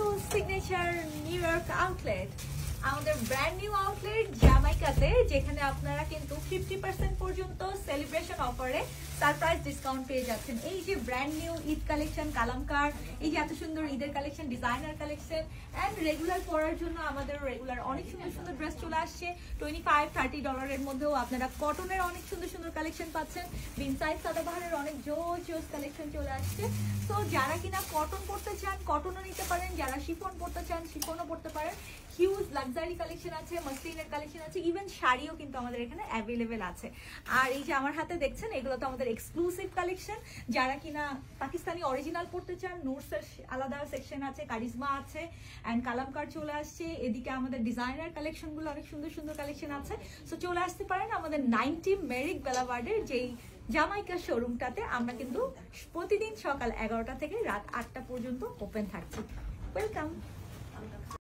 Two signature New York outlet, আমাদের brand new outlet জামাইকাতে, যেখানে আপনারা কিন্তু 50% পর্যন্ত সেলিব্রেশন অফারে সারপ্রাইজ ডিসকাউন্ট পেয়ে যাচ্ছেন। এই যে ব্র্যান্ড নিউ ঈদ কালেকশন, কালামকার, এই যে এত সুন্দর ঈদের collection, designer collection and regular পরার জন্য আমাদের রেগুলার অনেক সুন্দর সুন্দর ড্রেস চলে আসছে। $25-30 মধ্যেও আপনারা কটনের অনেক সুন্দর সুন্দর কালেকশন পাচ্ছেন। বিনসাইড সাদাবাহারের অনেক জোস কালেকশন চলে আসছে। তো যারা কিনা কটন পড়তে চান কটনও নিতে পারেন, যারা শিফন পড়তে চান শিফনও পড়তে পারেন। হিউজ লাক্সারি কালেকশন আছে, মসলিনের কালেকশন আছে, ইভেন শাড়িও কিন্তু আমাদের এখানে অ্যাভেলেবেল আছে। আর এই যে আমার হাতে দেখছেন, এগুলো তো আমাদের এক্সক্লুসিভ কালেকশন। যারা কিনা পাকিস্তানি অরিজিনাল পড়তে চান, নোটসের আলাদা সেকশন আছে, কারিজমা আছে অ্যান্ড কালামকার চলে আসছে। এদিকে আমাদের ডিজাইনার কালেকশনগুলো অনেক সুন্দর সুন্দর কালেকশন আছে। সো চলে আসতে পারেন আমাদের 90 মেরিক বেলাভার্ডের যেই জামাইকা শোরুমটাতে। আমরা কিন্তু প্রতিদিন সকাল 11টা থেকে রাত 8টা পর্যন্ত ওপেন থাকছি। ওয়েলকাম।